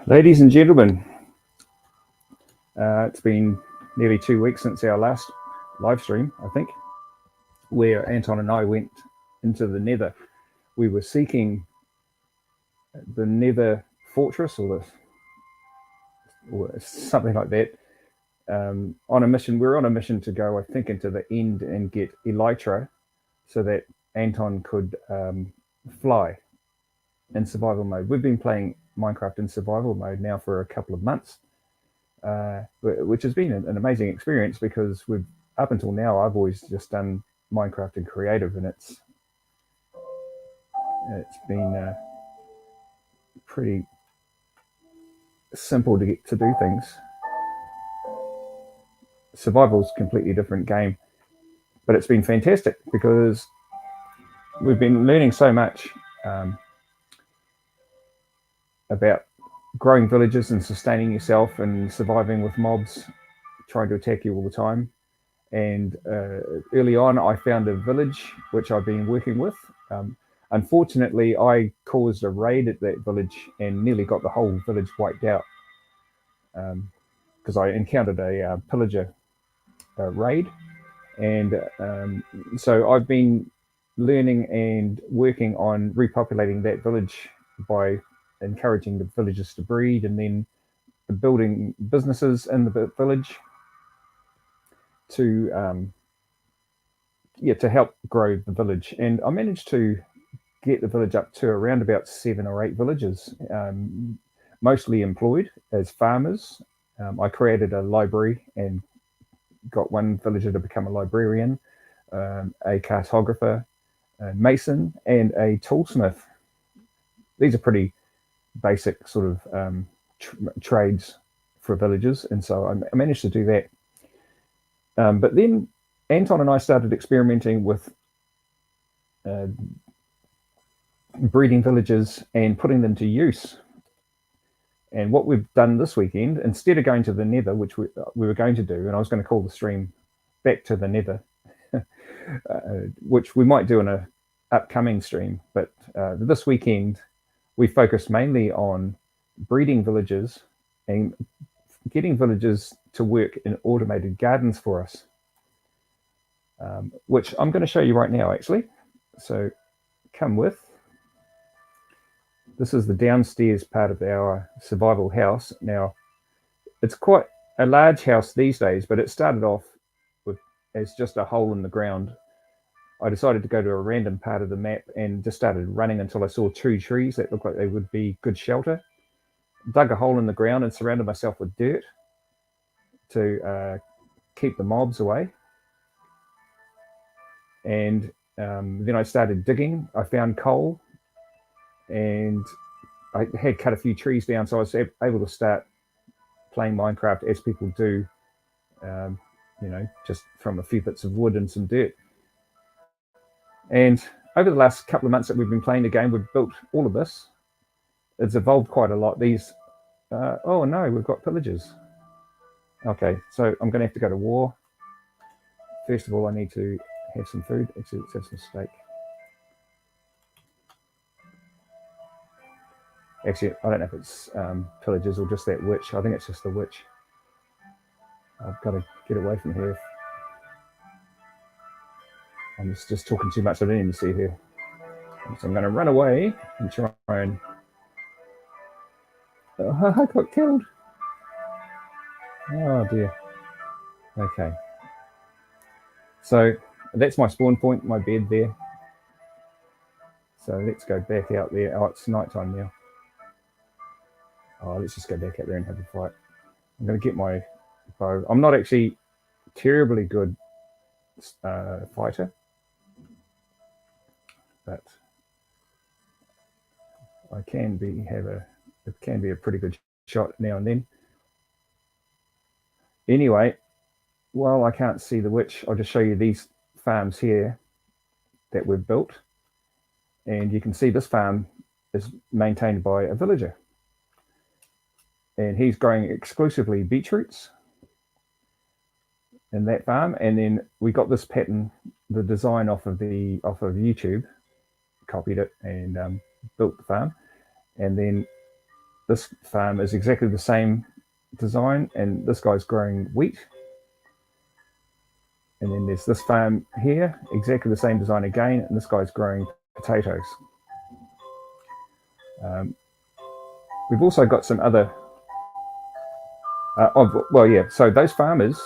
Ladies and gentlemen, it's been nearly 2 weeks since our last live stream, I think, where Anton and I went into the Nether. We were seeking the Nether fortress or something like that on a mission. We were on a mission to go, I think, into the end and get elytra so that Anton could fly in survival mode. We've been playing Minecraft in survival mode now for a couple of months, which has been an amazing experience because up until now I've always just done Minecraft in creative, and it's been pretty simple to get to do things. Survival's a completely different game, but it's been fantastic because we've been learning so much about growing villages and sustaining yourself and surviving with mobs trying to attack you all the time. And early on, I found a village which I've been working with. Unfortunately, I caused a raid at that village and nearly got the whole village wiped out because I encountered a pillager raid. And so I've been learning and working on repopulating that village by encouraging the villagers to breed and then building businesses in the village to help grow the village. And I managed to get the village up to around about 7 or 8 villagers, mostly employed as farmers. I created a library and got one villager to become a librarian, a cartographer, a mason, and a toolsmith. These are pretty basic sort of trades for villagers, and so I managed to do that. But then Anton and I started experimenting with breeding villagers and putting them to use. And what we've done this weekend, instead of going to the Nether, which we were going to do, and I was going to call the stream Back to the Nether, which we might do in a upcoming stream, but this weekend we focused mainly on breeding villagers and getting villagers to work in automated gardens for us, which I'm going to show you right now, actually. So come with. This is the downstairs part of our survival house. Now, it's quite a large house these days, but it started off as just a hole in the ground. I decided to go to a random part of the map and just started running until I saw 2 trees that looked like they would be good shelter. Dug a hole in the ground and surrounded myself with dirt to keep the mobs away. And then I started digging. I found coal, and I had cut a few trees down, so I was able to start playing Minecraft as people do, just from a few bits of wood and some dirt. And over the last couple of months that we've been playing the game, we've built all of this. It's evolved quite a lot. These, oh no, we've got pillagers. Okay, so I'm going to have to go to war. First of all, I need to have some food. Actually, let's have some steak. Actually, I don't know if it's pillagers or just that witch. I think it's just the witch. I've got to get away from here. I'm just talking too much. I don't even see her. So I'm going to run away and try and... Oh, I got killed. Oh, dear. Okay. So that's my spawn point, my bed there. So let's go back out there. Oh, it's nighttime now. Oh, let's just go back out there and have a fight. I'm going to get my bow. I'm not actually terribly good fighter, but I can be a pretty good shot now and then. Anyway, while I can't see the witch, I'll just show you these farms here that we've built, and you can see this farm is maintained by a villager, and he's growing exclusively beetroots in that farm. And then we got this pattern, the design off of YouTube, copied it and built the farm. And then this farm is exactly the same design, and this guy's growing wheat. And then there's this farm here, exactly the same design again, and this guy's growing potatoes. We've also got some other, so those farmers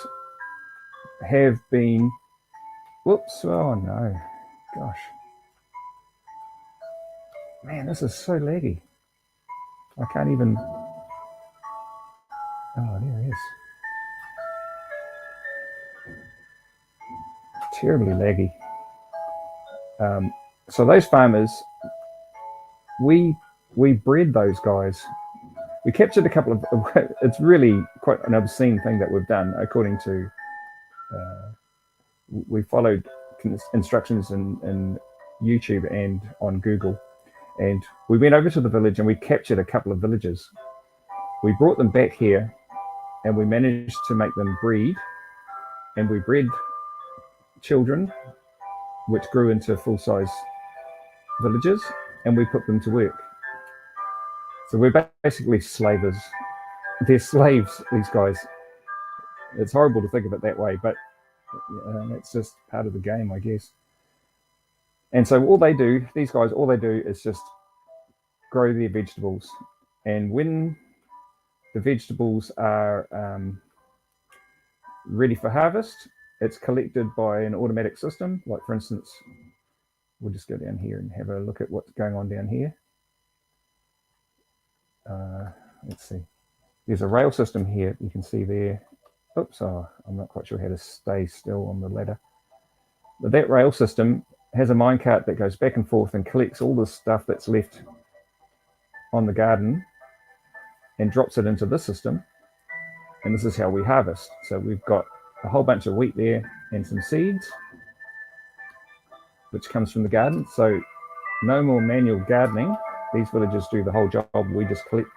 have been, whoops, oh no, gosh. Man, this is so laggy. I can't even, oh, there it is. Terribly laggy. So those farmers, we bred those guys. We captured a couple of, it's really quite an obscene thing that we've done, according to, we followed instructions in YouTube and on Google. And we went over to the village and we captured a couple of villagers. We brought them back here and we managed to make them breed. And we bred children, which grew into full-size villagers, and we put them to work. So we're basically slavers. They're slaves, these guys. It's horrible to think of it that way, but that's just part of the game, I guess. And so all they do, these guys, all they do is just grow their vegetables. And when the vegetables are ready for harvest, it's collected by an automatic system. Like, for instance, we'll just go down here and have a look at what's going on down here. Let's see. There's a rail system here. You can see there. Oops, oh, I'm not quite sure how to stay still on the ladder. But that rail system has a minecart that goes back and forth and collects all the stuff that's left on the garden and drops it into this system. And this is how we harvest. So we've got a whole bunch of wheat there and some seeds, which comes from the garden. So no more manual gardening. These villagers do the whole job. We just collect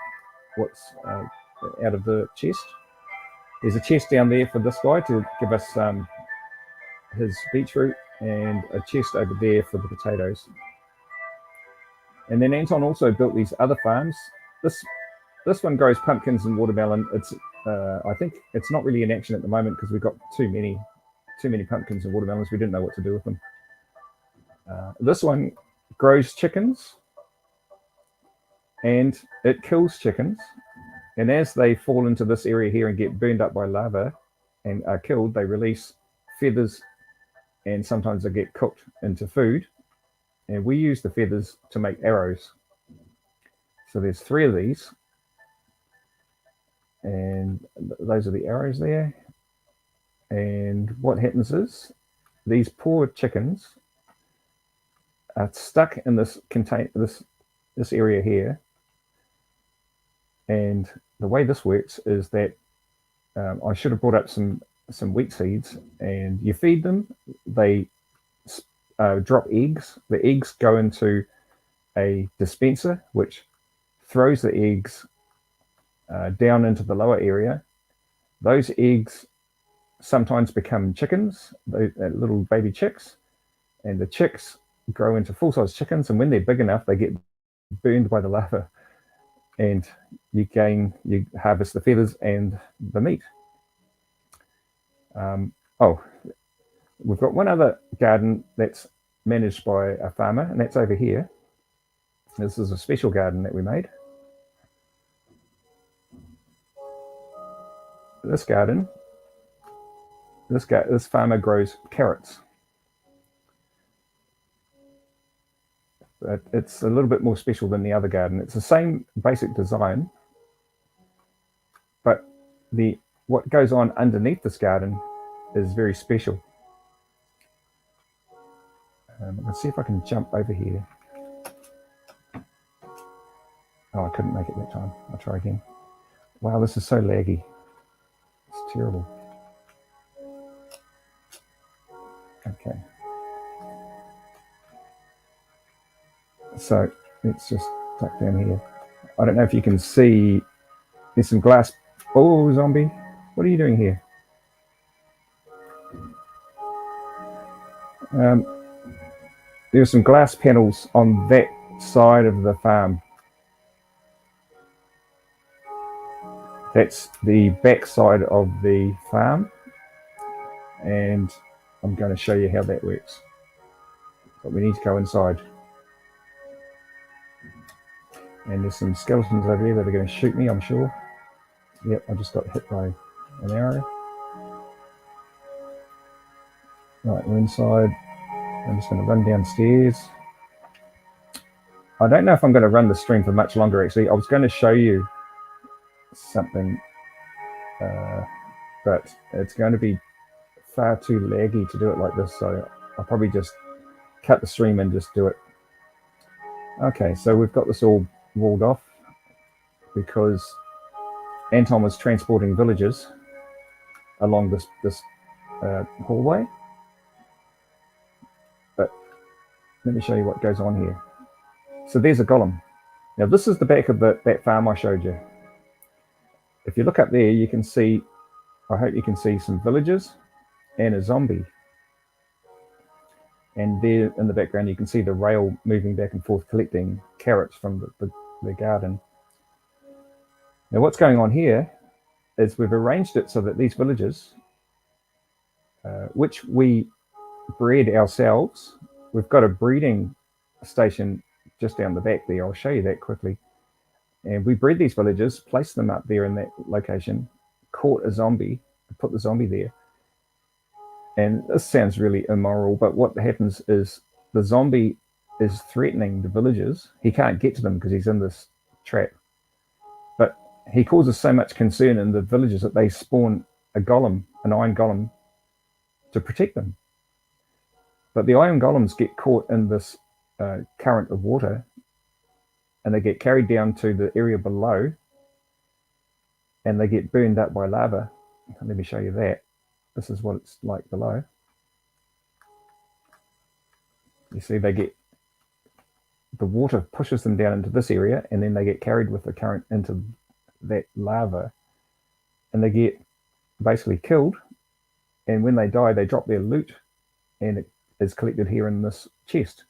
what's out of the chest. There's a chest down there for this guy to give us his beetroot, and a chest over there for the potatoes. And then Anton also built these other farms. This one grows pumpkins and watermelon. It's I think it's not really in action at the moment because we've got too many pumpkins and watermelons. We didn't know what to do with them. This one grows chickens, and it kills chickens. And as they fall into this area here and get burned up by lava and are killed, they release feathers, and sometimes they get cooked into food. And we use the feathers to make arrows. So there's 3 of these. And those are the arrows there. And what happens is these poor chickens are stuck in this area here. And the way this works is that I should have brought up some wheat seeds, and you feed them. They drop eggs. The eggs go into a dispenser, which throws the eggs down into the lower area. Those eggs sometimes become chickens, little baby chicks, and the chicks grow into full-size chickens. And when they're big enough, they get burned by the lava, and you harvest the feathers and the meat. We've got one other garden that's managed by a farmer, and that's over here. This is a special garden that we made. This farmer grows carrots. But it's a little bit more special than the other garden. It's the same basic design, but what goes on underneath this garden is very special. Let's see if I can jump over here. Oh, I couldn't make it that time. I'll try again. Wow, this is so laggy. It's terrible. Okay. So let's just tuck down here. I don't know if you can see, there's some glass. Oh, zombie, what are you doing here? There's some glass panels on that side of the farm. That's the back side of the farm, and I'm going to show you how that works. But we need to go inside. And there's some skeletons over there that are going to shoot me, I'm sure. Yep, I just got hit by an arrow. Right, we're inside. I'm just going to run downstairs. I don't know if I'm going to run the stream for much longer, actually. I was going to show you something, but it's going to be far too laggy to do it like this, so I'll probably just cut the stream and just do it. Okay, so we've got this all walled off because Anton was transporting villagers along this hallway. But let me show you what goes on here. So there's a golem. Now this is the back of that farm I showed you. If you look up there, you can see, I hope you can see some villagers and a zombie. And there in the background, you can see the rail moving back and forth, collecting carrots from the garden. Now what's going on here is we've arranged it so that these villagers, which we bred ourselves, we've got a breeding station just down the back there. I'll show you that quickly. And we bred these villagers, placed them up there in that location, caught a zombie, put the zombie there. And this sounds really immoral, but what happens is the zombie is threatening the villagers. He can't get to them because he's in this trap. But he causes so much concern in the villagers that they spawn a golem, an iron golem, to protect them. But the iron golems get caught in this current of water, and they get carried down to the area below, and they get burned up by lava. Let me show you that. This is what it's like below. You see, they get, the water pushes them down into this area, and then they get carried with the current into that lava, and they get basically killed. And when they die, they drop their loot, and it is collected here in this chest.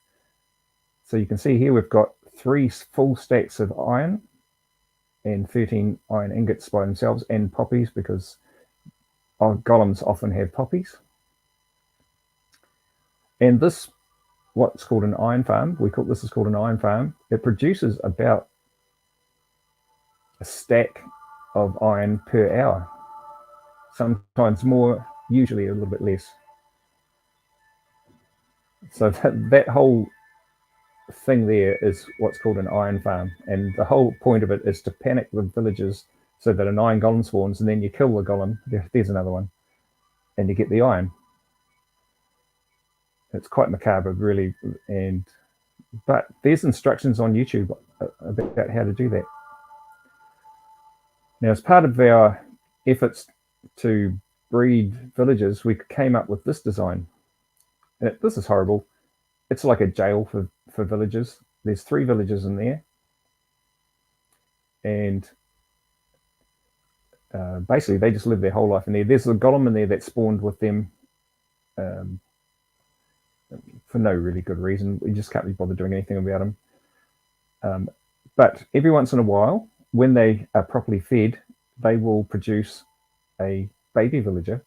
So you can see here we've got 3 full stacks of iron and 13 iron ingots by themselves, and poppies, because our golems often have poppies. And this, what's called an iron farm, this is called an iron farm. It produces about a stack of iron per hour, sometimes more, usually a little bit less. So that whole thing there is what's called an iron farm, and the whole point of it is to panic the villagers so that an iron golem spawns, and then you kill the golem. There's another one, and you get the iron. It's quite macabre, really, but there's instructions on YouTube about how to do that. Now, as part of our efforts to breed villagers, we came up with this design. This is horrible. It's like a jail for villagers. There's 3 villagers in there, and basically they just live their whole life in there. There's a golem in there that spawned with them for no really good reason. We just can't be bothered doing anything about them. But every once in a while, when they are properly fed, they will produce a baby villager,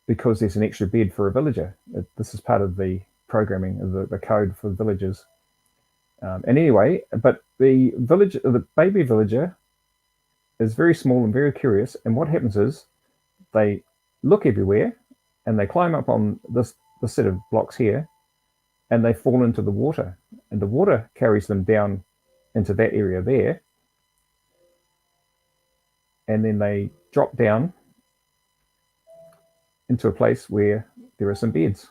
because there's an extra bed for a villager. This is part of the programming of the code for villagers. And anyway, but the baby villager is very small and very curious. And what happens is they look everywhere, and they climb up on this set of blocks here, and they fall into the water. And the water carries them down into that area there. And then they drop down into a place where there are some beds,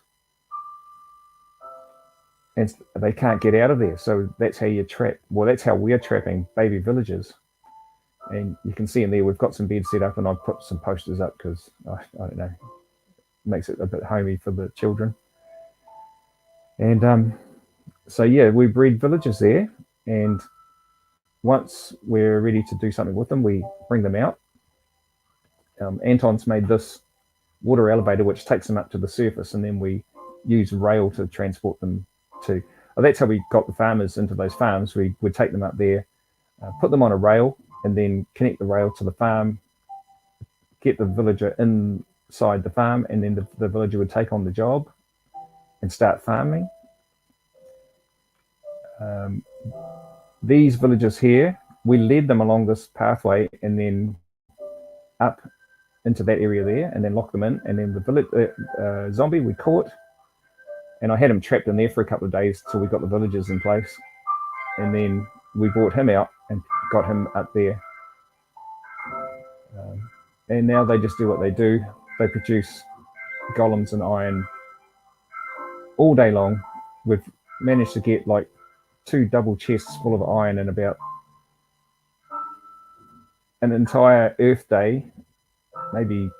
and they can't get out of there. So that's how you trap, well, that's how we're trapping baby villagers. And you can see in there we've got some beds set up, and I've put some posters up because I don't know, makes it a bit homey for the children. And so yeah, we breed villagers there, and once we're ready to do something with them, we bring them out. Anton's made this water elevator which takes them up to the surface, and then we use rail to transport them to, that's how we got the farmers into those farms. We would take them up there, put them on a rail, and then connect the rail to the farm, get the villager inside the farm, and then the villager would take on the job and start farming. These villagers here, we led them along this pathway and then up into that area there, and then locked them in. And then the zombie we caught, and I had him trapped in there for a couple of days till we got the villagers in place. And then we brought him out and got him up there. And now they just do what they do. They produce golems and iron all day long. We've managed to get like 2 double chests full of iron in about an entire Earth day, maybe,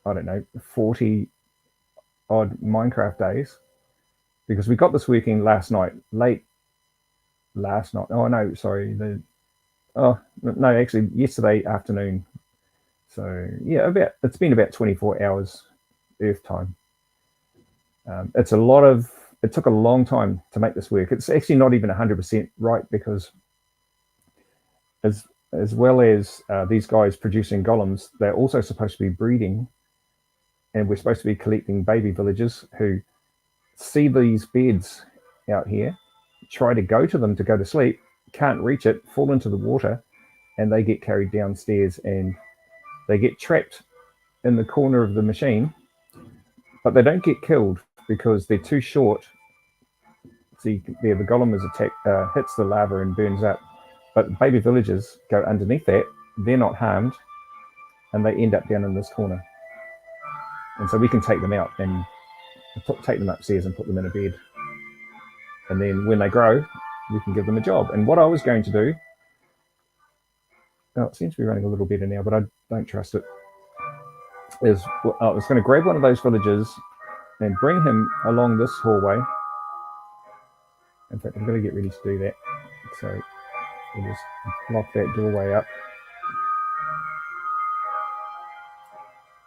I don't know, 40 odd Minecraft days, because we got this working late last night. Oh no, sorry. Actually yesterday afternoon. So yeah, it's been about 24 hours Earth time. It took a long time to make this work. It's actually not even 100% right, because as well as these guys producing golems, they're also supposed to be breeding, and we're supposed to be collecting baby villagers who see these beds out here, try to go to them to go to sleep, can't reach it, fall into the water, and they get carried downstairs and they get trapped in the corner of the machine, but they don't get killed because they're too short. See, the golem is hits the lava and burns up, but baby villagers go underneath that, they're not harmed, and they end up down in this corner. And so we can take them out and take them upstairs and put them in a bed. And then when they grow, we can give them a job. And what I was going to do, it seems to be running a little better now, but I don't trust it, is I was going to grab one of those villagers and bring him along this hallway. In fact, I'm going to get ready to do that. So we'll just lock that doorway up.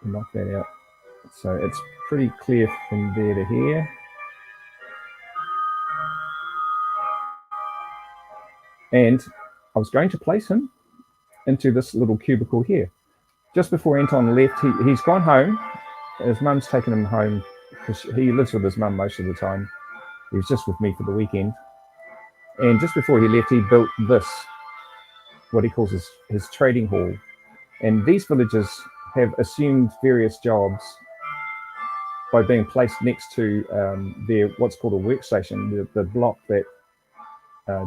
Knock that out. So it's pretty clear from there to here. And I was going to place him into this little cubicle here. Just before Anton left, he's gone home. His mum's taken him home because he lives with his mum most of the time. He was just with me for the weekend. And just before he left, he built this, what he calls his trading hall. And these villagers have assumed various jobs by being placed next to their what's called a workstation, the block that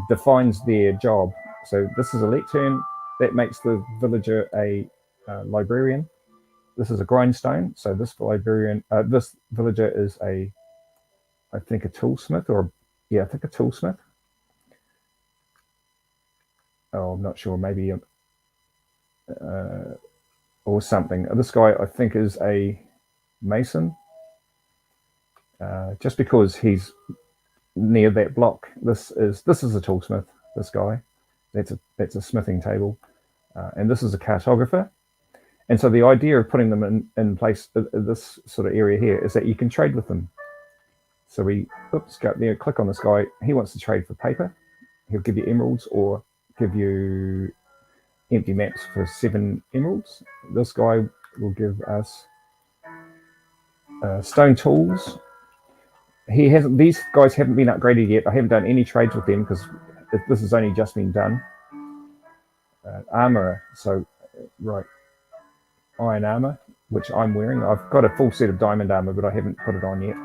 defines their job. So this is a lectern that makes the villager a librarian. This is a grindstone. So this villager is I think a toolsmith, a toolsmith. Oh, I'm not sure. Maybe or something. This guy I think is a mason. Just because he's near that block, this is a toolsmith. This guy, that's a smithing table, and this is a cartographer. And so the idea of putting them in place, this sort of area here, is that you can trade with them. So we go up there, click on this guy. He wants to trade for paper. He'll give you emeralds or give you empty maps for 7 emeralds. This guy will give us stone tools. These guys haven't been upgraded yet. I haven't done any trades with them because this has only just been done. Armor, so right, iron armor, which I'm wearing. I've got a full set of diamond armor, but I haven't put it on yet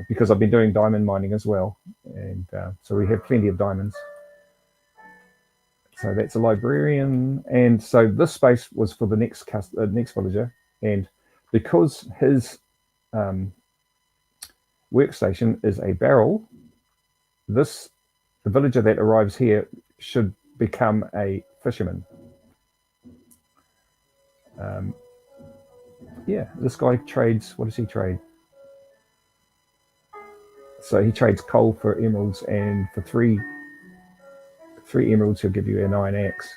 because I've been doing diamond mining as well, and so we have plenty of diamonds. So that's a librarian, and so this space was for the next villager, and because his workstation is a barrel, the villager that arrives here should become a fisherman. This guy trades. What does he trade? So he trades coal for emeralds, and for three emeralds he'll give you an iron axe.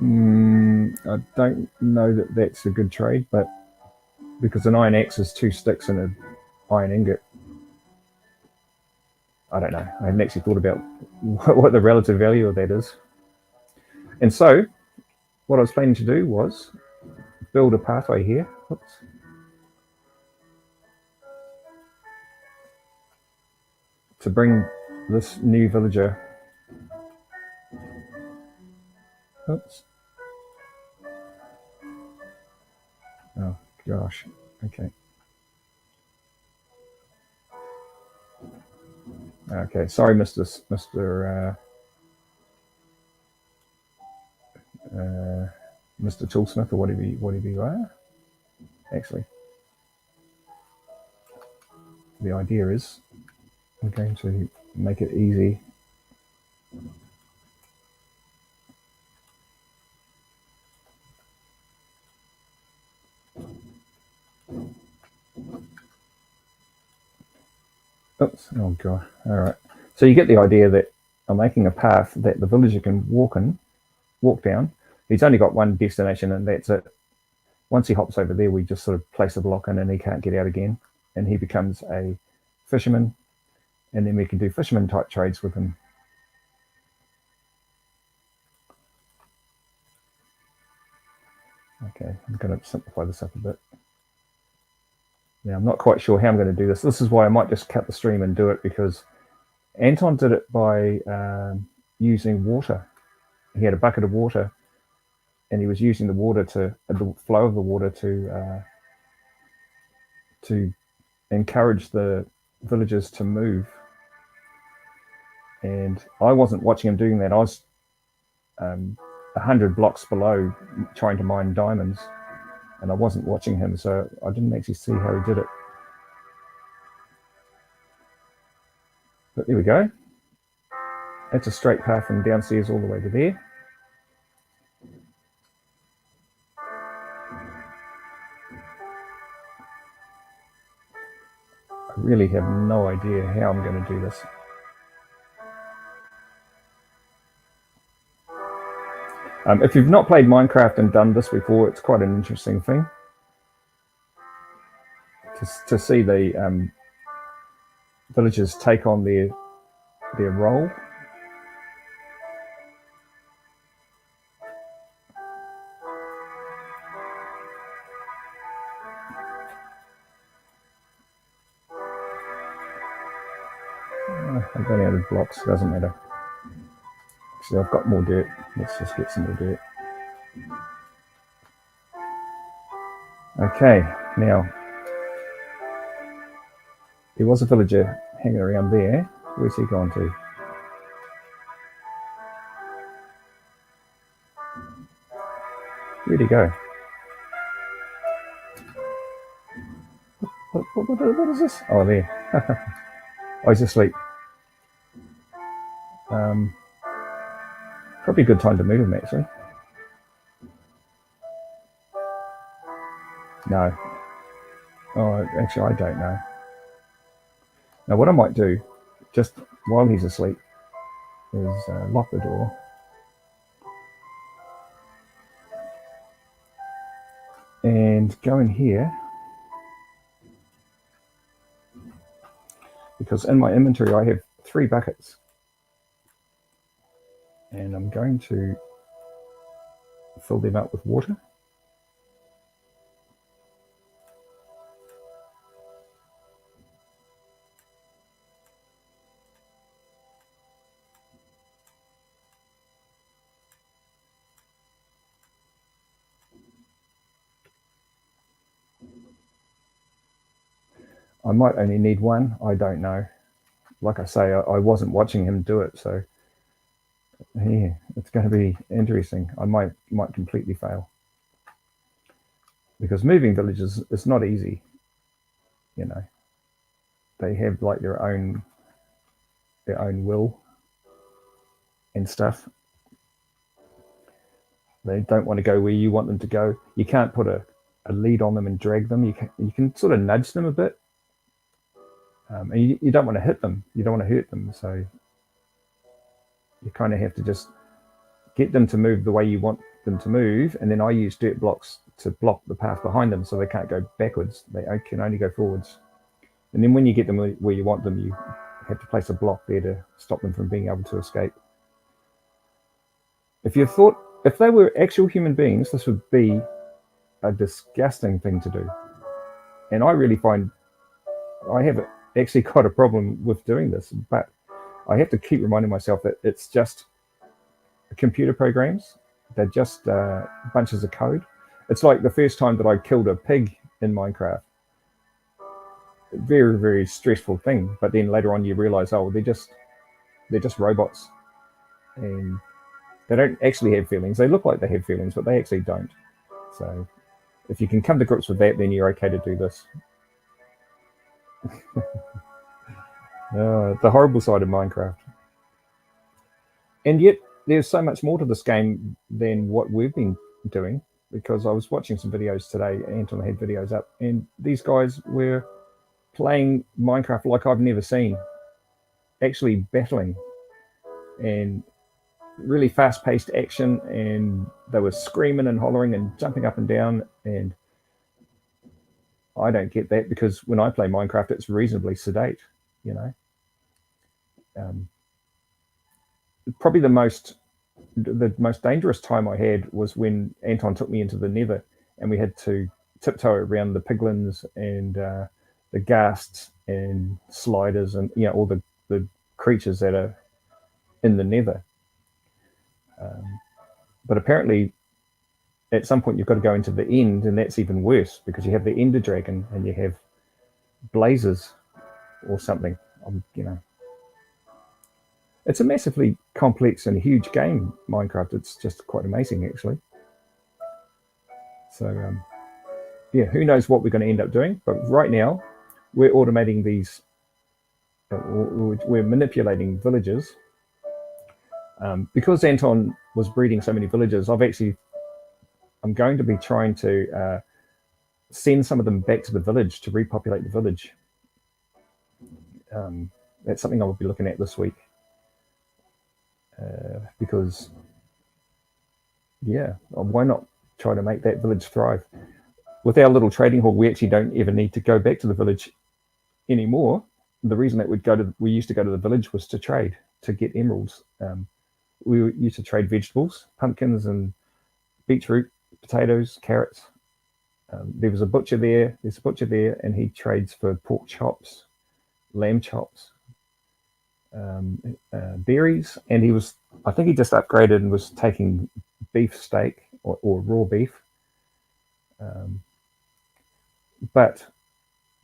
I don't know that that's a good trade, but because an iron axe is 2 sticks and an iron ingot. I don't know. I haven't actually thought about what the relative value of that is. And so what I was planning to do was build a pathway here. Oops. To bring this new villager. Oops. Oh gosh. Okay. Okay. Sorry, Mr. Toolsmith, or whatever you are. Actually, the idea is I'm going to make it easy. Oops. Oh god. All right. So you get the idea that I'm making a path that the villager can walk down. He's only got one destination, and that's it. Once he hops over there, we just sort of place a block in, and he can't get out again, and he becomes a fisherman, and then we can do fisherman type trades with him. Okay, I'm going to simplify this up a bit. Now, I'm not quite sure how I'm going to do this. This is why I might just cut the stream and do it, because Anton did it by using water. He had a bucket of water, and he was using the water the flow of the water to encourage the villagers to move. And I wasn't watching him doing that. I was 100 blocks below trying to mine diamonds, and I wasn't watching him, so I didn't actually see how he did it. But there we go. It's a straight path from downstairs all the way to there. I really have no idea how I'm going to do this. If you've not played Minecraft and done this before, it's quite an interesting thing to see the villagers take on their role. I've run out of blocks, doesn't matter. Actually, I've got more dirt. Let's just get some more dirt. Okay, now there was a villager hanging around there. Where's he gone to? Where'd he go? What is this? Oh, there. Oh, he's asleep. Probably a good time to move him, actually. No. Oh, actually, I don't know. Now, what I might do, just while he's asleep, is lock the door. And go in here. Because in my inventory, I have 3 buckets. And I'm going to fill them up with water. I might only need 1, I don't know. Like I say, I wasn't watching him do it, so yeah, it's going to be interesting. I might completely fail, because moving villages is not easy. You know, they have like their own will and stuff. They don't want to go where you want them to go. You can't put a lead on them and drag them. You can sort of nudge them a bit, and you don't want to hit them. You don't want to hurt them, so you kind of have to just get them to move the way you want them to move. And then I use dirt blocks to block the path behind them, so they can't go backwards. They can only go forwards. And then when you get them where you want them, you have to place a block there to stop them from being able to escape. If you thought, if they were actual human beings, this would be a disgusting thing to do. And I really find I have actually got a problem with doing this, but I have to keep reminding myself that it's just computer programs. They're just bunches of code. It's like the first time that I killed a pig in Minecraft. Very, very stressful thing. But then later on you realize, oh, they're just robots. And they don't actually have feelings. They look like they have feelings, but they actually don't. So if you can come to grips with that, then you're okay to do this. The horrible side of Minecraft. And yet there's so much more to this game than what we've been doing, because I was watching some videos today. Anton had videos up, and these guys were playing Minecraft like I've never seen, actually battling, and really fast-paced action, and they were screaming and hollering and jumping up and down. And I don't get that, because when I play Minecraft, it's reasonably sedate, you know. Probably the most dangerous time I had was when Anton took me into the Nether, and we had to tiptoe around the piglins and the ghasts and sliders and all the creatures that are in the Nether. But apparently, at some point, you've got to go into the end, and that's even worse, because you have the Ender Dragon and you have blazes or something. It's a massively complex and huge game, Minecraft. It's just quite amazing, actually. So, yeah, who knows what we're going to end up doing. But right now, we're automating these. We're manipulating villages. Because Anton was breeding so many villages, I'm going to be trying to send some of them back to the village to repopulate the village. That's something I will be looking at this week. Because, yeah, why not try to make that village thrive? With our little trading hall, we actually don't ever need to go back to the village anymore. The reason that we used to go to the village was to trade, to get emeralds. We used to trade vegetables, pumpkins and beetroot, potatoes, carrots. There's a butcher there, and he trades for pork chops, lamb chops, berries, and I think he just upgraded and was taking beef steak or raw beef. But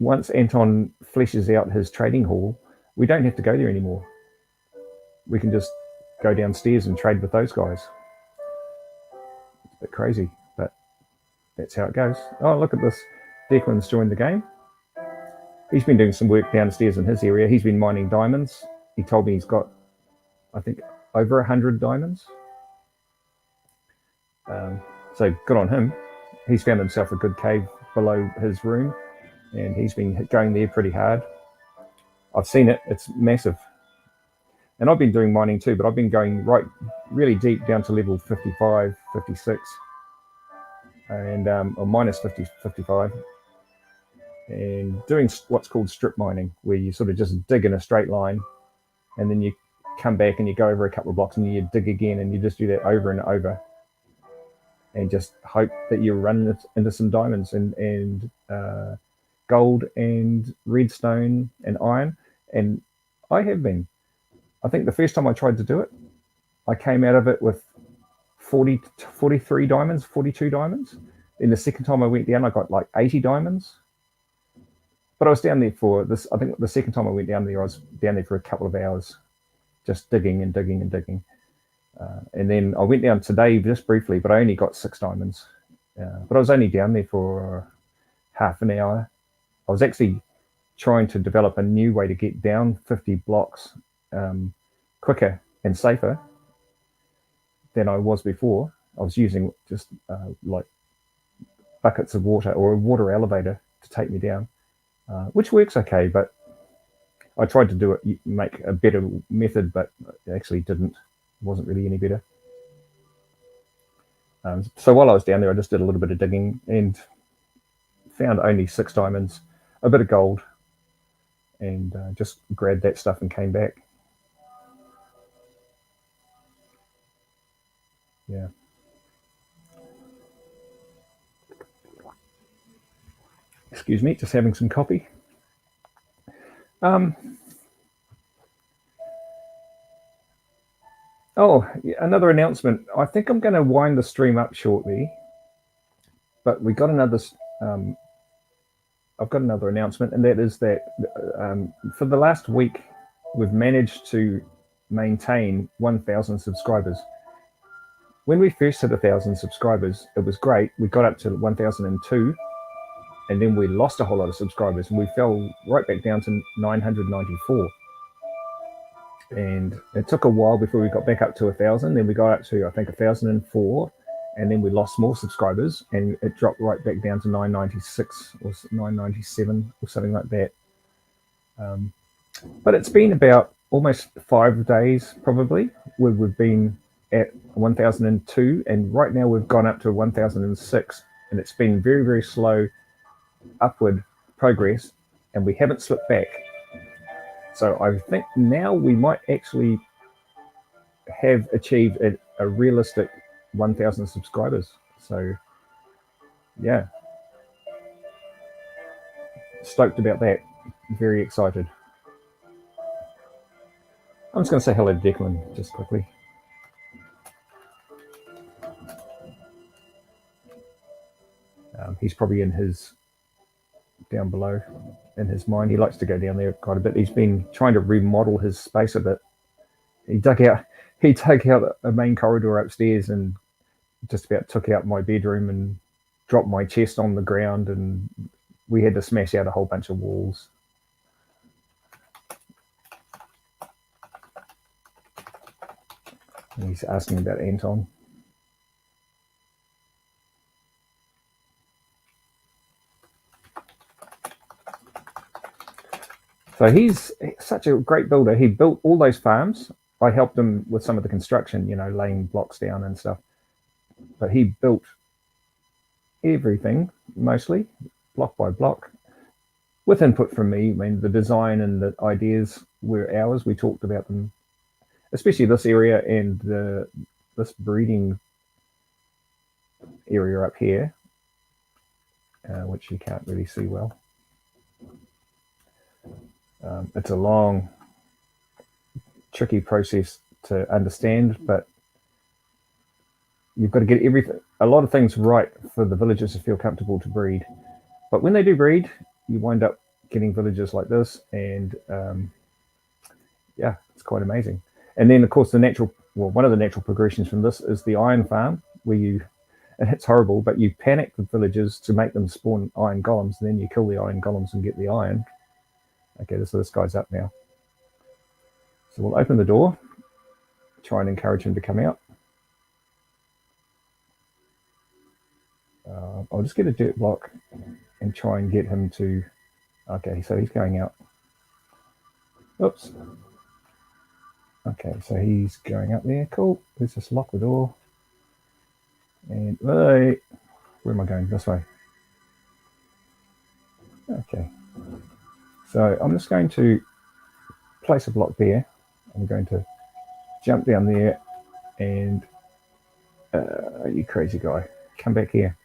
once Anton fleshes out his trading hall, we don't have to go there anymore. We can just go downstairs and trade with those guys. It's a bit crazy, but that's how it goes. Oh, look at this. Declan's joined the game. He's been doing some work downstairs in his area. He's been mining diamonds. He told me he's got, I think, over 100 diamonds. So good on him. He's found himself a good cave below his room, and he's been going there pretty hard. I've seen it. It's massive. And I've been doing mining too, but I've been going really deep down to level 55, 56, and or minus 50, 55, and doing what's called strip mining, where you sort of just dig in a straight line, and then you come back and you go over a couple of blocks and you dig again, and you just do that over and over, and just hope that you run into some diamonds and gold and redstone and iron. And I have been. I think the first time I tried to do it, I came out of it with 43 diamonds, 42 diamonds. Then the second time I went down, I got like 80 diamonds. But I was down there for this. I think the second time I went down there, I was down there for a couple of hours, just digging and digging and digging. And then I went down today just briefly, but I only got 6 diamonds. But I was only down there for half an hour. I was actually trying to develop a new way to get down 50 blocks quicker and safer than I was before. I was using just like buckets of water or a water elevator to take me down, which works okay, but I tried to do it, make a better method, but it actually didn't. It wasn't really any better. So while I was down there, I just did a little bit of digging and found only 6 diamonds, a bit of gold, and just grabbed that stuff and came back. Yeah. Excuse me, just having some coffee. Oh, yeah, another announcement. I think I'm going to wind the stream up shortly, but we got another. I've got another announcement, and that is that for the last week, we've managed to maintain 1,000 subscribers. When we first hit 1,000 subscribers, it was great. We got up to 1,002, and then we lost a whole lot of subscribers, and we fell right back down to 994. And it took a while before we got back up to 1,000. Then we got up to, I think, 1,004, and then we lost more subscribers, and it dropped right back down to 996 or 997 or something like that. But it's been about almost 5 days, probably, where we've been at 1,002, and right now we've gone up to 1,006, and it's been very, very slow upward progress, and we haven't slipped back. So I think now we might actually have achieved a realistic 1,000 subscribers. So yeah, stoked about that. Very excited. I'm just going to say hello to Declan just quickly. He's probably in his down below in his mind. He likes to go down there quite a bit. He's been trying to remodel his space a bit. He dug out a main corridor upstairs and just about took out my bedroom and dropped my chest on the ground, and we had to smash out a whole bunch of walls. And he's asking about Anton. So he's such a great builder. He built all those farms. I helped him with some of the construction, laying blocks down and stuff. But he built everything, mostly, block by block, with input from me. I mean, the design and the ideas were ours. We talked about them, especially this area and this breeding area up here, which you can't really see well. It's a long, tricky process to understand, but you've got to get a lot of things right for the villagers to feel comfortable to breed. But when they do breed, you wind up getting villages like this, and yeah, it's quite amazing. And then, of course, one of the natural progressions from this is the iron farm, and it's horrible, but you panic the villagers to make them spawn iron golems, and then you kill the iron golems and get the iron. Okay, so this guy's up now. So we'll open the door, try and encourage him to come out. I'll just get a dirt block and try and get him to... Okay, so he's going out. Oops. Okay, so he's going up there. Cool. Let's just lock the door. And where am I going? This way. Okay. So I'm just going to place a block there. I'm going to jump down there and you crazy guy, come back here.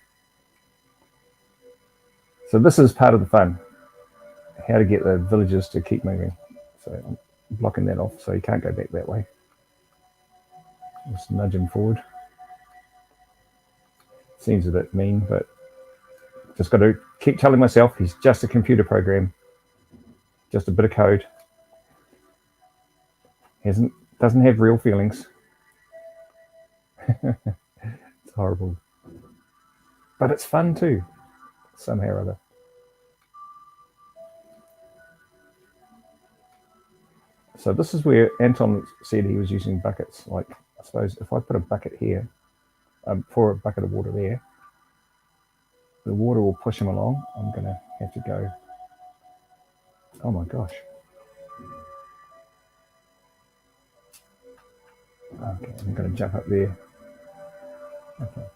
So this is part of the fun, how to get the villagers to keep moving. So I'm blocking that off so he can't go back that way. Just nudge him forward. Seems a bit mean, but just got to keep telling myself he's just a computer program. Just a bit of code. Doesn't have real feelings. It's horrible. But it's fun too, somehow or other. So this is where Anton said he was using buckets. Like, I suppose if I put a bucket here, pour a bucket of water there, the water will push him along. I'm going to have to go... Oh my gosh. Okay, I'm going to jump up there. Okay.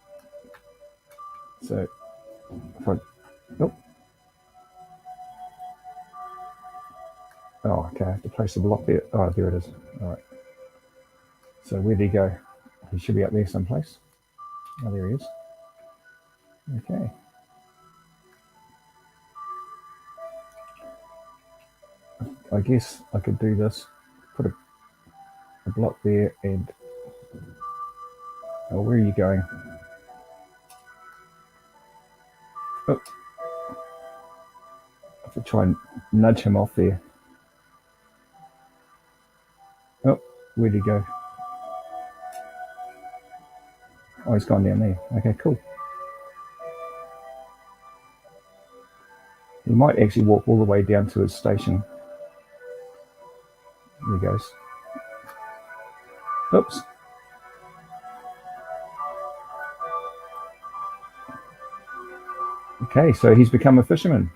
So, if I... Oh. Oh, okay, I have to place a block there. Oh, there it is. All right. So where did he go? He should be up there someplace. Oh, there he is. Okay. I guess I could do this. Put a block there and... Oh, where are you going? Oh, I have to try and nudge him off there. Oh, where'd he go? Oh, he's gone down there. Okay, cool. He might actually walk all the way down to his station. There he goes. Oops. Okay, so he's become a fisherman.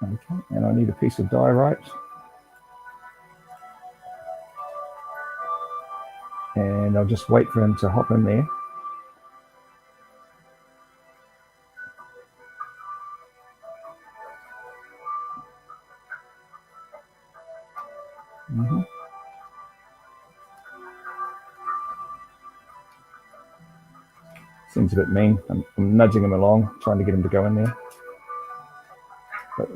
Okay, and I need a piece of diorite. And I'll just wait for him to hop in there. Mm-hmm. Seems a bit mean. I'm nudging him along, trying to get him to go in there. But,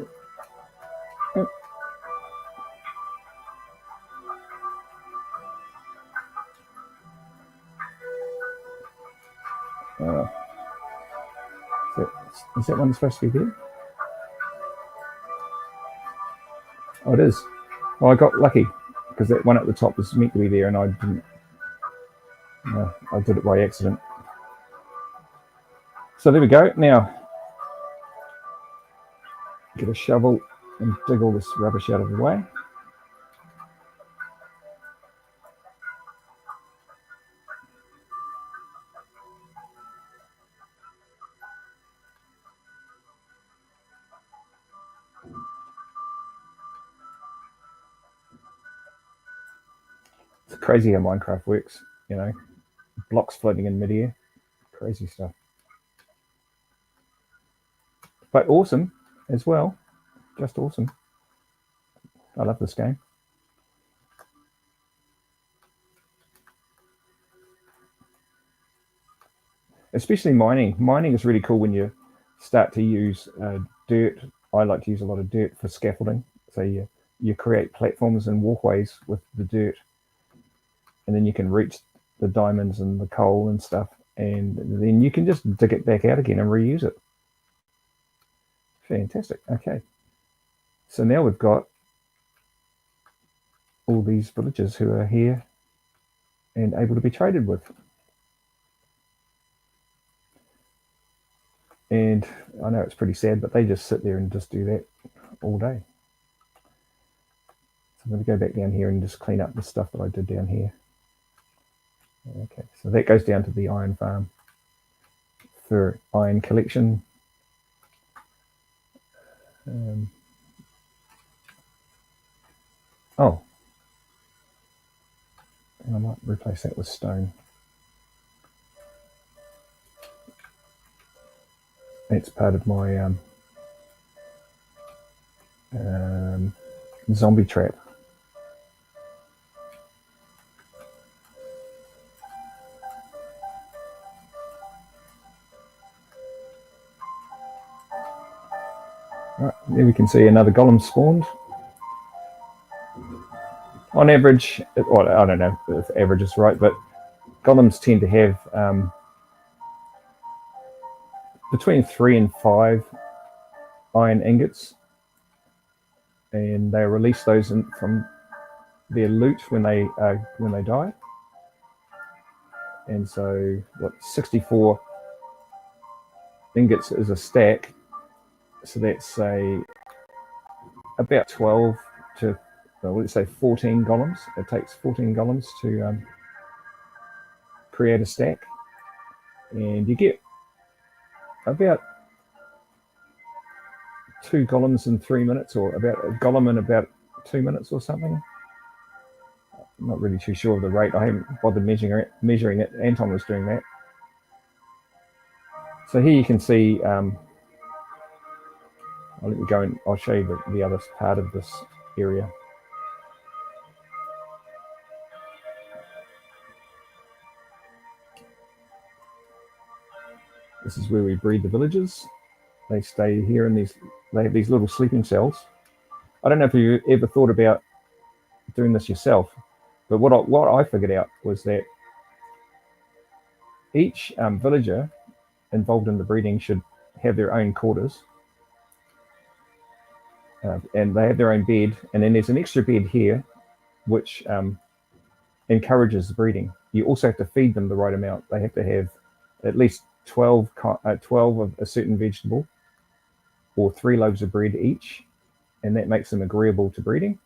is that one supposed to be there? Oh, it is. Oh, I got lucky because that one at the top was meant to be there and I didn't. I did it by accident. So there we go. Now, get a shovel and dig all this rubbish out of the way. It's crazy how Minecraft works, you know, blocks floating in midair, crazy stuff. But awesome as well, just awesome. I love this game. Especially mining. Mining is really cool when you start to use dirt. I like to use a lot of dirt for scaffolding. So you create platforms and walkways with the dirt, and then you can reach the diamonds and the coal and stuff, and then you can just dig it back out again and reuse it. Fantastic. Okay. So now we've got all these villagers who are here and able to be traded with. And I know it's pretty sad, but they just sit there and just do that all day. So I'm going to go back down here and just clean up the stuff that I did down here. Okay, so that goes down to the iron farm for iron collection. Oh, and I might replace that with stone. It's part of my zombie trap. Right, there we can see another golem spawned. On average, well, I don't know if average is right, but golems tend to have between 3 and 5 iron ingots, and they release those from their loot when they die. And so, 64 ingots is a stack. So that's about 12 to, well, let's say 14 golems. It takes 14 golems to create a stack, and you get about 2 golems in 3 minutes, or about a golem in about 2 minutes or something. I'm not really too sure of the rate. I haven't bothered measuring it. Anton was doing that. So here you can see, I let me go and I'll show you the other part of this area. This is where we breed the villagers. They stay here in these, they have these little sleeping cells. I don't know if you ever thought about doing this yourself, but what I figured out was that each villager involved in the breeding should have their own quarters, and they have their own bed, and then there's an extra bed here which encourages the breeding. You also have to feed them the right amount. They have to have at least 12 of a certain vegetable or 3 loaves of bread each, and that makes them agreeable to breeding.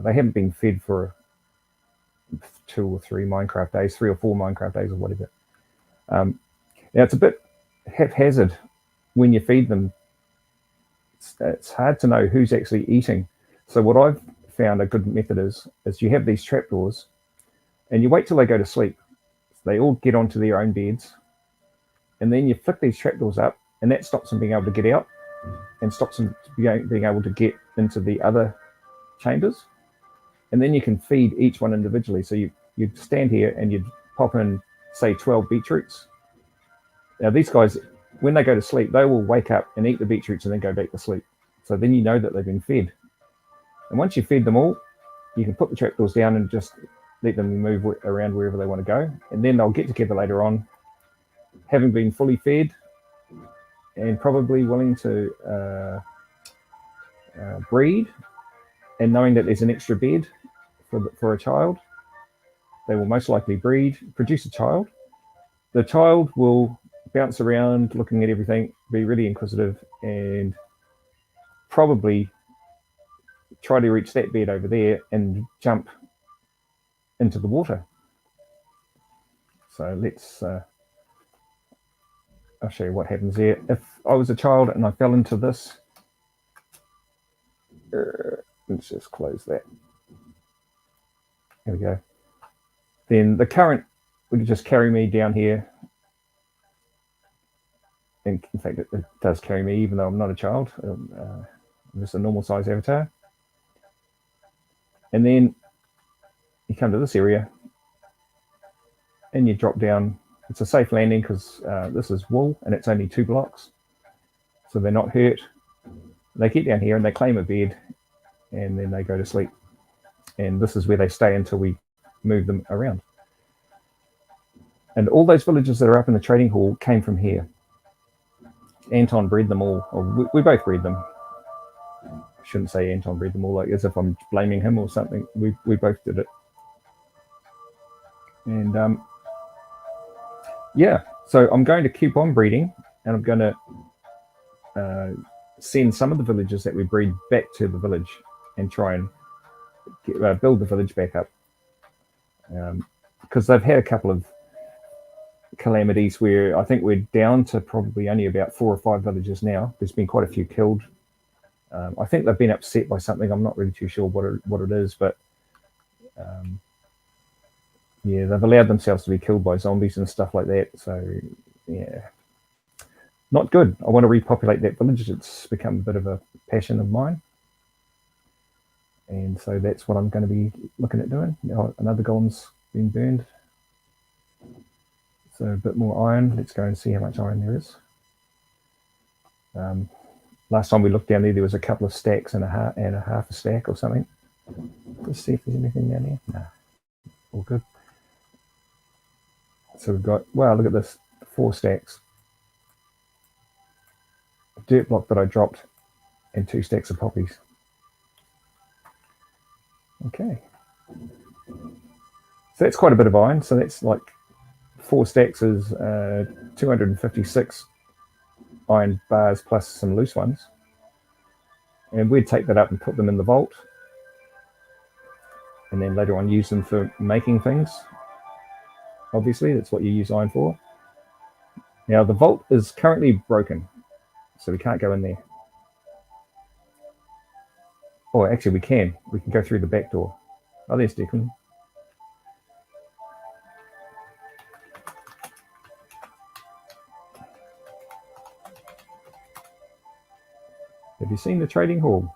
They haven't been fed for 2 or 3 Minecraft days, 3 or 4 Minecraft days or whatever. Now it's a bit haphazard when you feed them. It's hard to know who's actually eating. So what I've found a good method is you have these trapdoors and you wait till they go to sleep. They all get onto their own beds, and then you flick these trapdoors up, and that stops them being able to get out and stops them being able to get into the other chambers. And then you can feed each one individually. So you'd stand here and you'd pop in, say, 12 beetroots. Now these guys, when they go to sleep, they will wake up and eat the beetroots and then go back to sleep. So then you know that they've been fed. And once you feed them all, you can put the trapdoors down and just let them move around wherever they want to go. And then they'll get together later on, having been fully fed and probably willing to breed, and knowing that there's an extra bed for a child. They will most likely breed, produce a child. The child will bounce around looking at everything, be really inquisitive, and probably try to reach that bed over there and jump into the water. So let's I'll show you what happens there. If I was a child and I fell into this, let's just close that. There we go. Then the current would just carry me down here. And in fact, it does carry me even though I'm not a child. I'm just a normal size avatar. And then you come to this area and you drop down. It's a safe landing because this is wool and it's only 2 blocks. So they're not hurt. They get down here and they claim a bed and then they go to sleep. And this is where they stay until we move them around. And all those villagers that are up in the trading hall came from here. Anton bred them all, or we both bred them. I shouldn't say Anton bred them all, like as if I'm blaming him or something. We both did it. And yeah, so I'm going to keep on breeding, and I'm going to send some of the villagers that we breed back to the village and try and build the village back up. Because they've had a couple of calamities where I think we're down to probably only about 4 or 5 villagers now. There's been quite a few killed. I think they've been upset by something. I'm not really too sure what it is, but yeah, they've allowed themselves to be killed by zombies and stuff like that. So yeah, not good. I want to repopulate that village. It's become a bit of a passion of mine. And so that's what I'm going to be looking at doing. Another golem's been burned. So a bit more iron. Let's go and see how much iron there is. Last time we looked down there was a couple of stacks and a half a stack or something. Let's see if there's anything down there. No, all good. So we've got, wow, look at this, 4 stacks. A dirt block that I dropped and 2 stacks of poppies. Okay. So that's quite a bit of iron. So that's like 4 stacks is 256 iron bars plus some loose ones. And we'd take that up and put them in the vault. And then later on use them for making things. Obviously, that's what you use iron for. Now the vault is currently broken, so we can't go in there. Or actually we can. We can go through the back door. Oh, there's Declan. you seen the trading hall?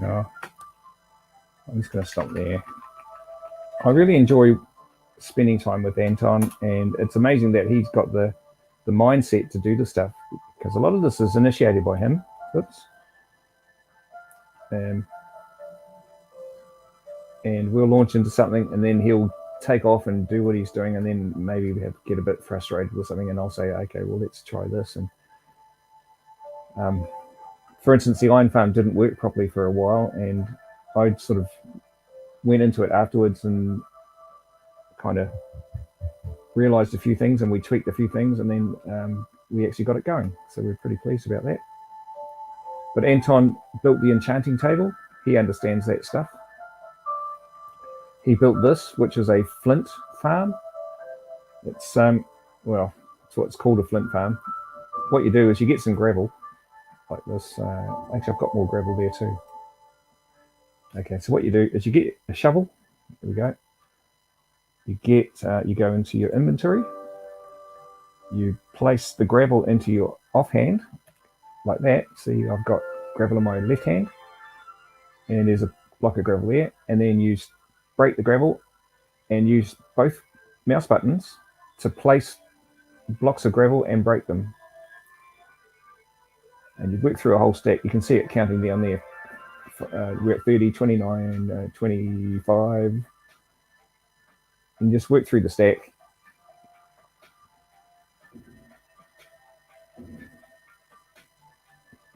No, I'm just going to stop there. I really enjoy spending time with Anton, and it's amazing that he's got the mindset to do the stuff, because a lot of this is initiated by him. Oops. And we'll launch into something, and then he'll take off and do what he's doing, and then maybe we have get a bit frustrated with something, and I'll say, okay, well, let's try this. And for instance, the iron farm didn't work properly for a while, and I sort of went into it afterwards and kind of realized a few things, and we tweaked a few things, and then we actually got it going. So we're pretty pleased about that. But Anton built the enchanting table. He understands that stuff. He built this, which is a flint farm. It's well, it's what's called a flint farm. What you do is you get some gravel like this. Actually, I've got more gravel there too. Okay, so what you do is you get a shovel. There we go. You go into your inventory. You place the gravel into your offhand like that. See, I've got gravel in my left hand, and there's a block of gravel there. And then you break the gravel and use both mouse buttons to place blocks of gravel and break them. And you work through a whole stack. You can see it counting down there. We're at 30, 29, 25. And just work through the stack.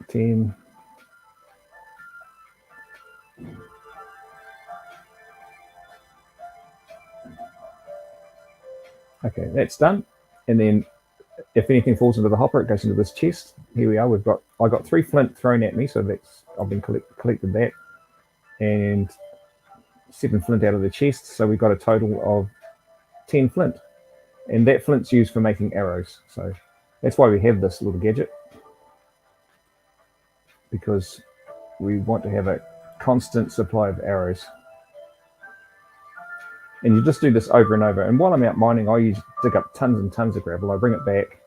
Ten. Okay, that's done. And then if anything falls into the hopper, it goes into this chest. Here we are. I got 3 flint thrown at me, so I've been collected that, and 7 flint out of the chest. So we've got a total of 10 flint, and that flint's used for making arrows. So that's why we have this little gadget, because we want to have a constant supply of arrows. And you just do this over and over. And while I'm out mining, I dig up tons and tons of gravel. I bring it back,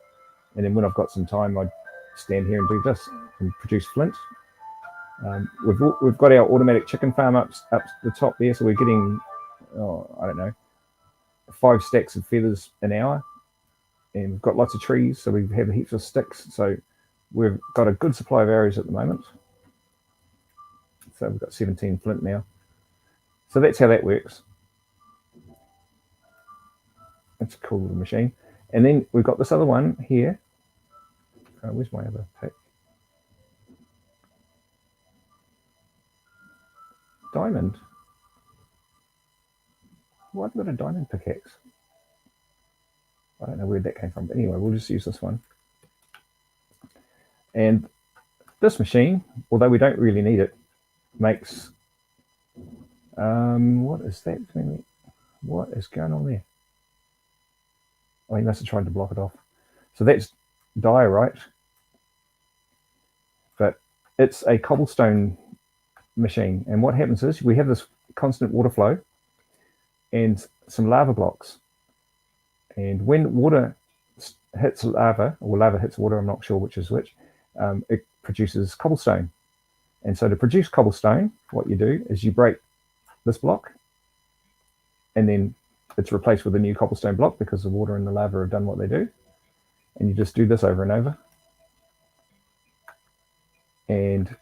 and then when I've got some time, I stand here and do this and produce flint. We've got our automatic chicken farm up the top there, so we're getting, I don't know, 5 stacks of feathers an hour, and we've got lots of trees, so we have heaps of sticks. So we've got a good supply of arrows at the moment. So we've got 17 flint now. So that's how that works. It's a cool little machine. And then we've got this other one here. Where's my other pick? Diamond. Why have I got a diamond pickaxe? I don't know where that came from, but anyway, we'll just use this one. And this machine, although we don't really need it, makes what is that? What is going on there? Oh, he must have tried to block it off. So that's diorite, but it's a cobblestone machine. And what happens is we have this constant water flow and some lava blocks. And when water hits lava, or lava hits water, I'm not sure which is which, it produces cobblestone. And so to produce cobblestone, what you do is you break this block, and then it's replaced with a new cobblestone block because the water and the lava have done what they do. And you just do this over and over. And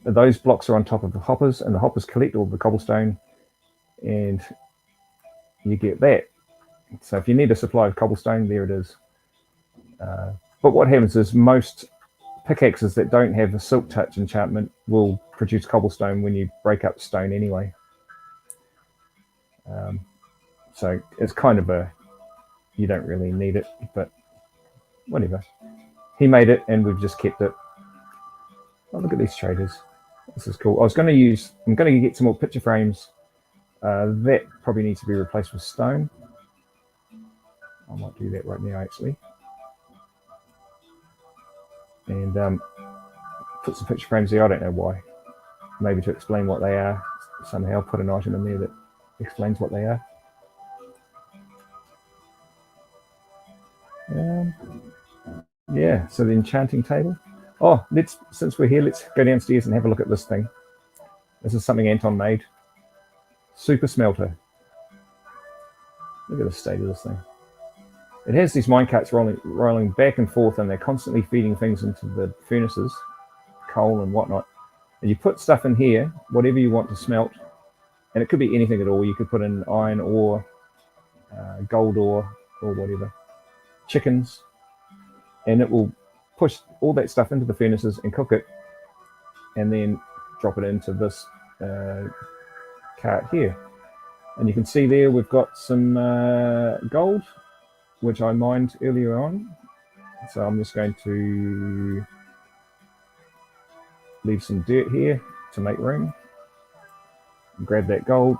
those blocks are on top of the hoppers, and the hoppers collect all the cobblestone, and you get that. So if you need a supply of cobblestone, there it is. But what happens is most pickaxes that don't have a silk touch enchantment will produce cobblestone when you break up stone anyway. So it's kind of you don't really need it, but whatever. He made it and we've just kept it. Oh, look at these traders. This is cool. I'm going to get some more picture frames. That probably needs to be replaced with stone. I might do that right now, actually. And put some picture frames there. I don't know why. Maybe to explain what they are. Somehow put an item in there that explains what they are. Yeah, so the enchanting table. Oh, since we're here, let's go downstairs and have a look at this thing. This is something Anton made. Super smelter. Look at the state of this thing. It has these minecarts rolling back and forth, and they're constantly feeding things into the furnaces, coal and whatnot. And you put stuff in here, whatever you want to smelt, and it could be anything at all. You could put in iron ore, gold ore, or whatever, chickens, and it will push all that stuff into the furnaces and cook it, and then drop it into this cart here. And you can see there we've got some gold, which I mined earlier on. So I'm just going to leave some dirt here to make room. Grab that gold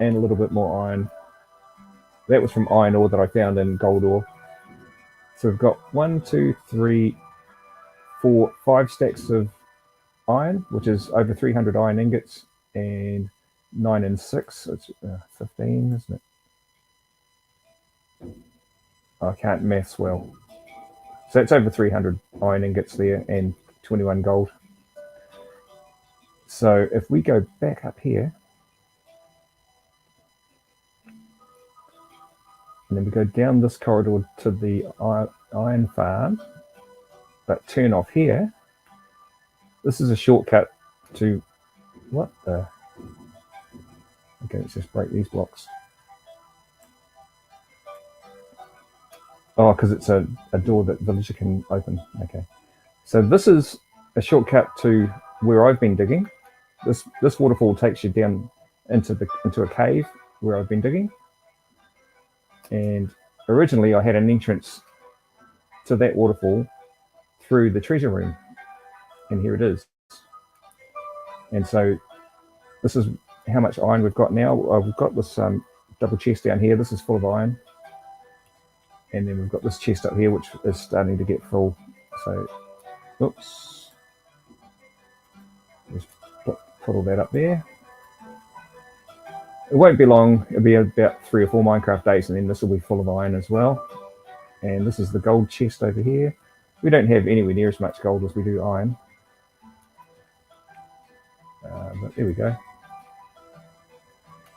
and a little bit more iron. That was from iron ore that I found in gold ore. So we've got 1, 2, 3, 4, 5 stacks of iron, which is over 300 iron ingots, and 9 and 6, it's 15, isn't it? I can't maths well. So it's over 300 iron ingots there and 21 gold. So if we go back up here, and then we go down this corridor to the iron farm, but turn off here, this is a shortcut to, what the? Okay, let's just break these blocks. Oh, because it's a door that villager can open. Okay. So this is a shortcut to where I've been digging. This waterfall takes you down into a cave where I've been digging. And originally I had an entrance to that waterfall through the treasure room. And here it is. And so this is how much iron we've got now. We've got this double chest down here. This is full of iron. And then we've got this chest up here, which is starting to get full. So, oops. Just put all that up there. It won't be long. It'll be about 3 or 4 Minecraft days, and then this will be full of iron as well. And this is the gold chest over here. We don't have anywhere near as much gold as we do iron. But there we go.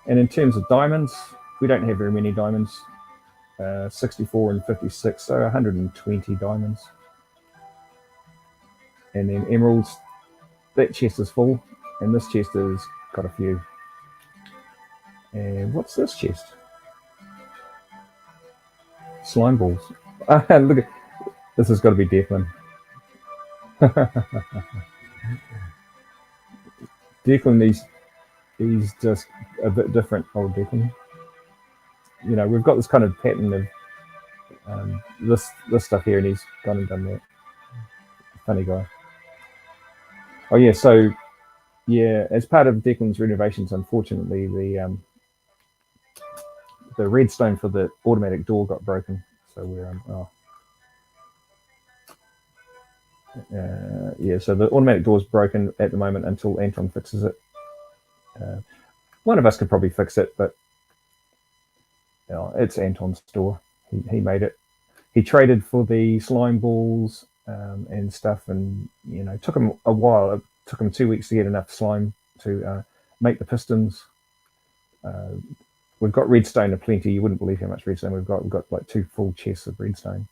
And in terms of diamonds, we don't have very many diamonds. 64 and 56, so 120 diamonds. And then emeralds, that chest is full, and this chest has got a few. And what's this chest? Slime balls. Look at this, has got to be Declan. Declan, he's just a bit different, old Declan. You know, we've got this kind of pattern of this stuff here, and he's gone and done that. Funny guy. Oh yeah, so yeah, as part of Declan's renovations, unfortunately, the redstone for the automatic door got broken. So we're Yeah, so the automatic door is broken at the moment until Anton fixes it. One of us could probably fix it, but you know, it's Anton's door. He made it. He traded for the slime balls and stuff, and you know, it took him a while. It took him 2 weeks to get enough slime to make the pistons. We've got redstone aplenty. You wouldn't believe how much redstone we've got. We've got like 2 full chests of redstone.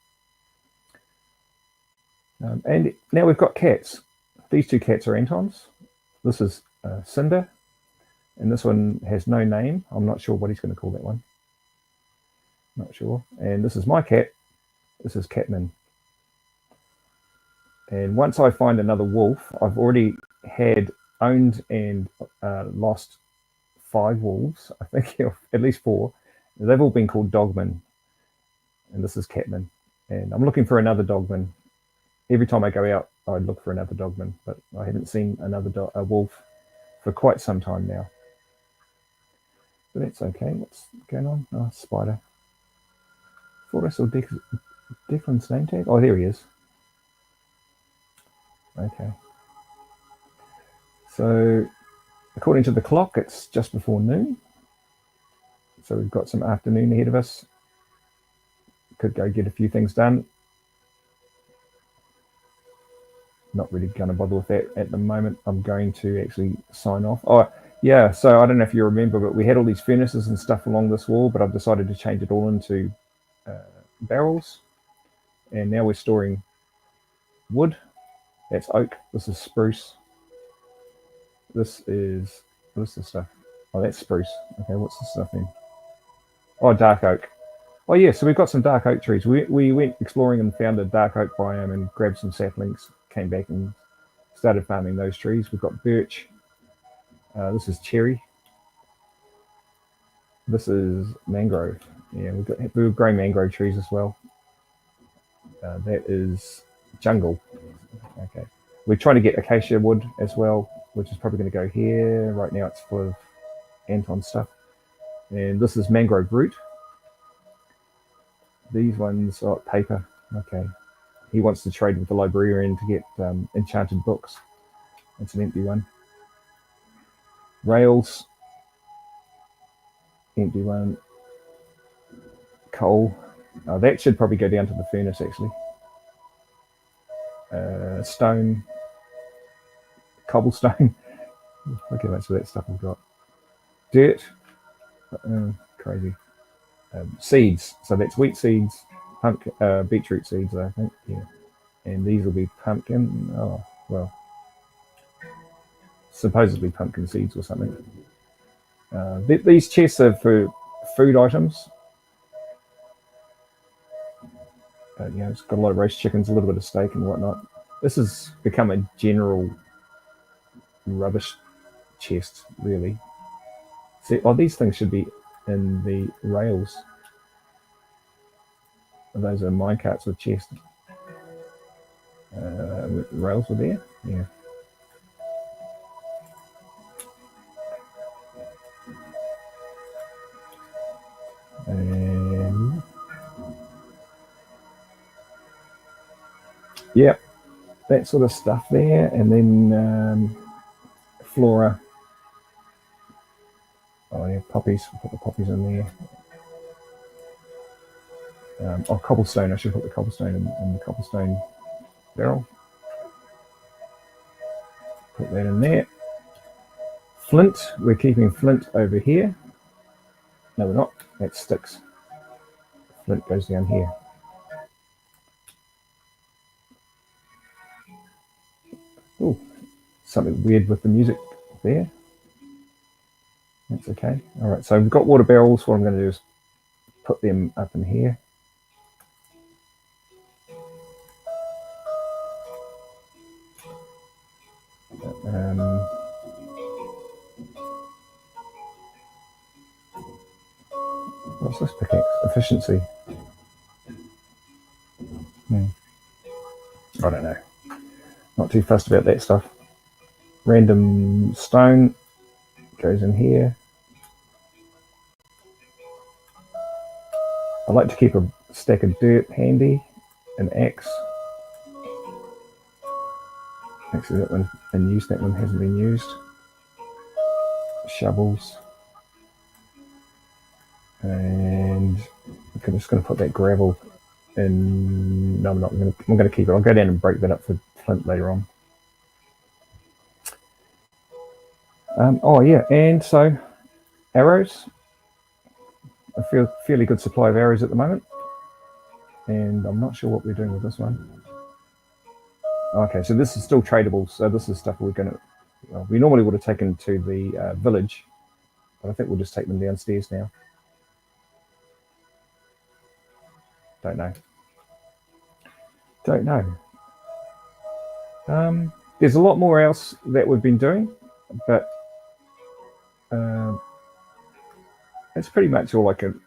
And now we've got cats. These 2 cats are Anton's. This is Cinder, and this one has no name. I'm not sure what he's going to call that one. Not sure. And this is my cat. This is Catman. And once I find another wolf, I've already owned and lost 5 wolves, I think, at least 4. They've all been called Dogman. And this is Catman. And I'm looking for another Dogman. Every time I go out, I look for another Dogman, but I haven't seen a wolf for quite some time now. But that's okay. What's going on? Oh, spider. Thought I saw Declan's name tag. Oh, there he is. Okay. So, according to the clock, it's just before noon. So we've got some afternoon ahead of us. Could go get a few things done. Not really going to bother with that at the moment. I'm going to actually sign off. Oh, yeah, so I don't know if you remember, but we had all these furnaces and stuff along this wall, but I've decided to change it all into barrels. And now we're storing wood. That's oak. This is spruce. What's this stuff? Oh, that's spruce. Okay, what's this stuff then? Oh, dark oak. Oh yeah, so we've got some dark oak trees. We went exploring and found a dark oak biome and grabbed some saplings, came back and started farming those trees. We've got birch. This is cherry. This is mangrove. Yeah, we've grown mangrove trees as well. That is jungle. Okay. We're trying to get acacia wood as well, which is probably going to go here. Right now it's full of Anton stuff. And this is mangrove root. These ones are paper. Okay. He wants to trade with the librarian to get enchanted books. It's an empty one. Rails. Empty one. Coal. That should probably go down to the furnace actually. Stone. Cobblestone. Look how much of that stuff we've got. Dirt. Crazy. Seeds. So that's wheat seeds, beetroot seeds, I think. Yeah. And these will be pumpkin. Oh, well. Supposedly pumpkin seeds or something. These chests are for food items. Yeah, it's got a lot of roast chickens, a little bit of steak and whatnot. This has become a general rubbish chest, really. See, these things should be in the rails. Those are minecarts with chests. Rails were there? Yeah. And yeah, that sort of stuff there. And then flora. Oh yeah, poppies. We'll put the poppies in there. Cobblestone. I should put the cobblestone in the cobblestone barrel. Put that in there. Flint. We're keeping flint over here. No, we're not. That sticks. Flint goes down here. Oh, something weird with the music there. That's okay. All right, so we've got water barrels. What I'm going to do is put them up in here. What's this pickaxe? Efficiency. I don't know. Not too fussed about that stuff. Random stone goes in here. I like to keep a stack of dirt handy, an axe. Actually, that one in use. That one hasn't been used. Shovels. And I'm just going to put that gravel in. No, I'm not. I'm going to keep it. I'll go down and break that up for flint later on. Oh yeah, and so arrows. I feel fairly good supply of arrows at the moment, and I'm not sure what we're doing with this one. Okay, so this is still tradable. So this is stuff we're going to. Well, we normally would have taken to the village, but I think we'll just take them downstairs now. Don't know. Don't know. There's a lot more else that we've been doing, but that's pretty much all I can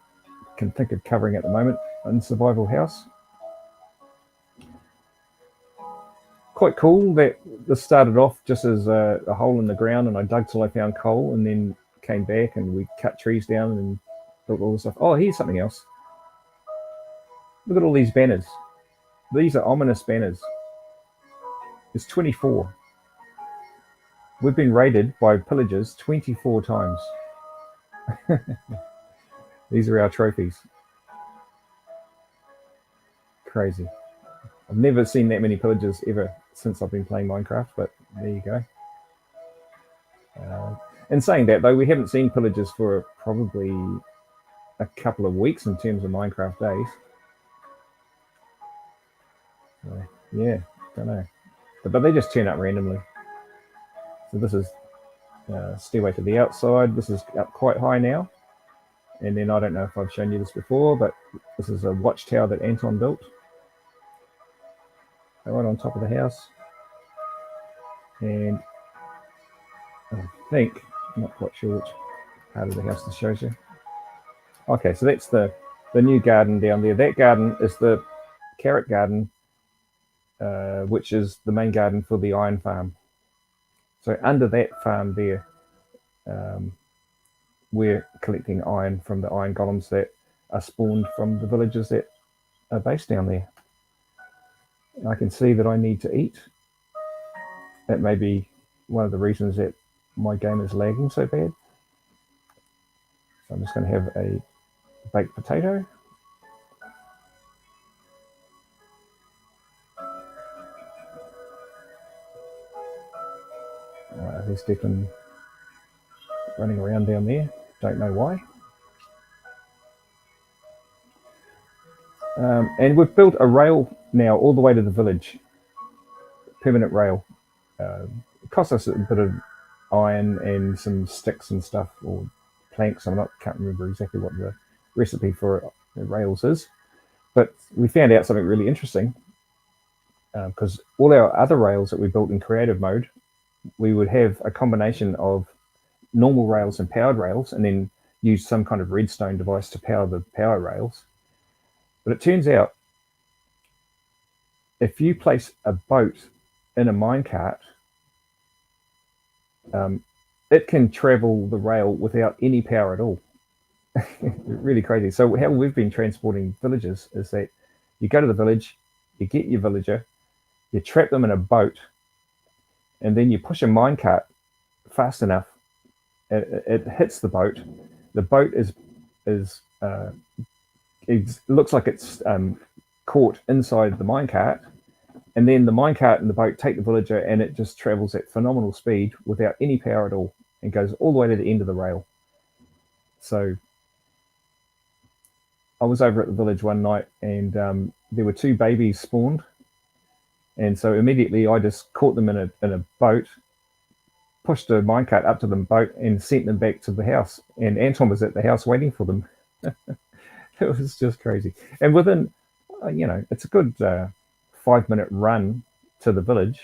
think of covering at the moment in Survival House. Quite cool that this started off just as a hole in the ground, and I dug till I found coal, and then came back and we cut trees down and built all this stuff. Oh, here's something else. Look at all these banners. These are ominous banners. It's 24. We've been raided by pillagers 24 times. These are our trophies. Crazy. I've never seen that many pillagers ever since I've been playing Minecraft, but there you go. In saying that, though, we haven't seen pillagers for probably a couple of weeks in terms of Minecraft days. So, yeah, don't know. But they just turn up randomly. So this is stairway to the outside. This is up quite high now. And then I don't know if I've shown you this before, but this is a watchtower that Anton built. Right on top of the house. And I think, I'm not quite sure which part of the house this shows you. Okay, so that's the new garden down there. That garden is the carrot garden, which is the main garden for the iron farm. So under that farm there, we're collecting iron from the iron golems that are spawned from the villages that are based down there. I can see that I need to eat. That may be one of the reasons that my game is lagging so bad. So I'm just going to have a baked potato. There's Declan running around down there. Don't know why. And we've built a rail now all the way to the village. Permanent rail. It cost us a bit of iron and some sticks and stuff, or planks. Can't remember exactly what the recipe for the rails is. But we found out something really interesting, because all our other rails that we built in creative mode, we would have a combination of normal rails and powered rails, and then use some kind of redstone device to power the power rails. But it turns out if you place a boat in a minecart, it can travel the rail without any power at all. Really crazy. So how we've been transporting villagers is that you go to the village, you get your villager, you trap them in a boat, and then you push a minecart fast enough, it hits the boat. The boat it looks like it's caught inside the minecart, and then the minecart and the boat take the villager, and it just travels at phenomenal speed without any power at all, and goes all the way to the end of the rail. So I was over at the village one night, and there were 2 babies spawned, and so immediately I just caught them in a boat, pushed a minecart up to the boat, and sent them back to the house. And Anton was at the house waiting for them. It was just crazy. And within, it's a good 5-minute run to the village,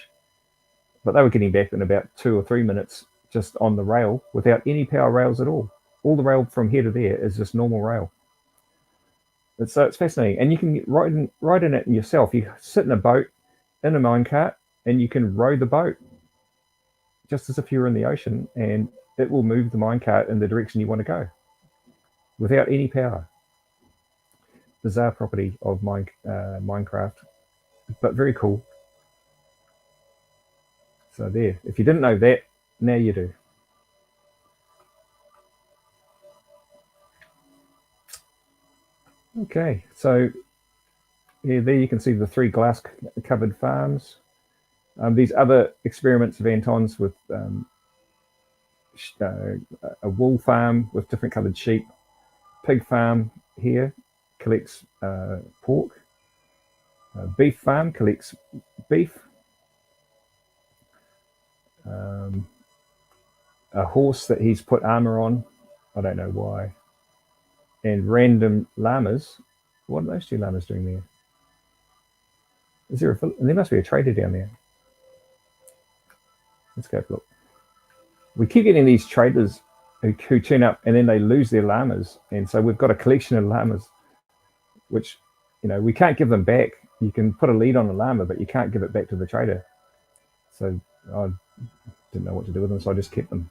but they were getting back in about 2 or 3 minutes just on the rail without any power rails at all. All the rail from here to there is just normal rail. So it's fascinating, and you can ride in it yourself. You sit in a boat in a minecart, and you can row the boat just as if you were in the ocean, and it will move the minecart in the direction you want to go without any power. Bizarre property of Minecraft, but very cool. So there, if you didn't know that, now you do. Okay, so yeah, there you can see the 3 glass covered farms. These other experiments of Anton's with a wool farm with different coloured sheep, pig farm here collects pork, beef farm collects beef, a horse that he's put armor on, I don't know why, and random llamas. What are those 2 llamas doing there? Is there there must be a trader down there. Let's go look. We keep getting these traders who turn up and then they lose their llamas, and so we've got a collection of llamas, which, you know, we can't give them back. You can put a lead on a llama, but you can't give it back to the trader. So I didn't know what to do with them, so I just kept them.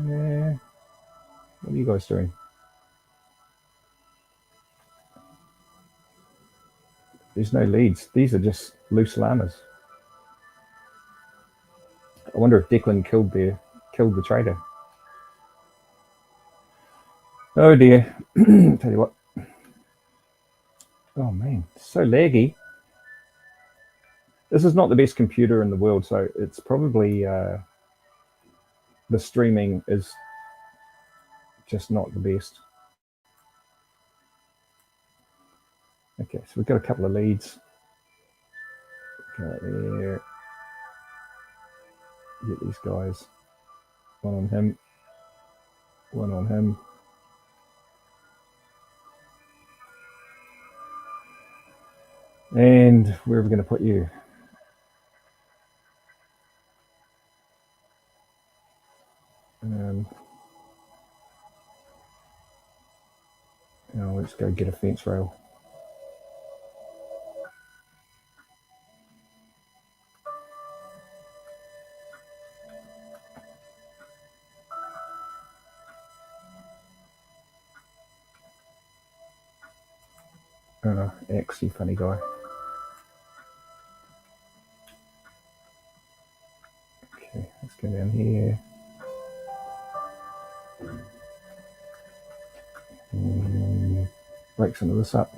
Yeah. What are you guys doing? There's no leads. These are just loose llamas. I wonder if Declan killed the trader. Oh dear. Tell you what. Oh man, so laggy. This is not the best computer in the world, so it's probably the streaming is just not the best. Okay, so we've got a couple of leads. Go there. Get these guys. One on him. One on him. And where are we going to put you? Now let's go get a fence rail. X, you funny guy. Okay, let's go down here. Break some of this up.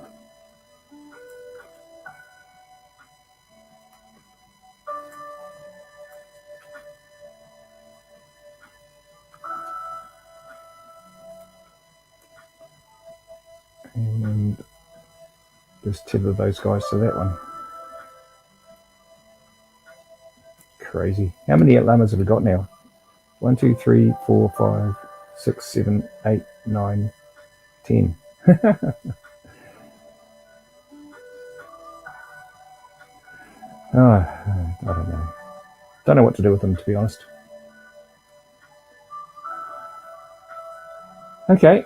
And just tether those guys to that one. Crazy. How many llamas have we got now? 1, 2, 3, 4, 5, 6, 7, 8, 9, 10. I don't know. Don't know what to do with them, to be honest. Okay.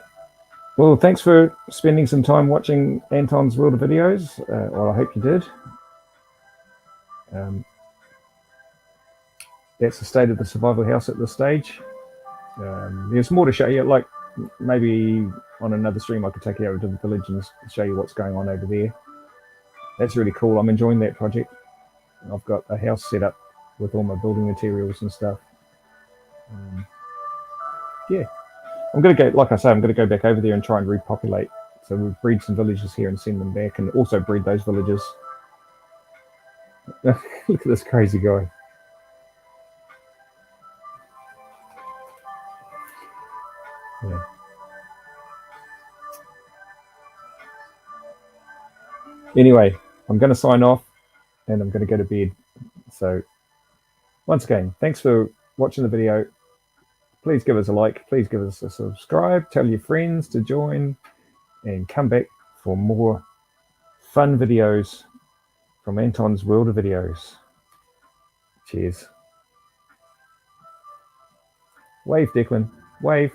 Well, thanks for spending some time watching Anton's World of Videos. Well, I hope you did. That's the state of the survival house at this stage. There's more to show you. Like, maybe on another stream I could take you over to the village and show you what's going on over there. That's really cool. I'm enjoying that project. I've got a house set up with all my building materials and stuff. Yeah. I'm going to go, like I say, I'm going to go back over there and try and repopulate. So we'll breed some villages here and send them back, and also breed those villages. Look at this crazy guy. Yeah. Anyway, I'm going to sign off and I'm going to go to bed. So once again, thanks for watching the video. Please give us a like, please give us a subscribe, tell your friends to join, and come back for more fun videos from Anton's World of Videos. Cheers. Wave, Declan. Wave.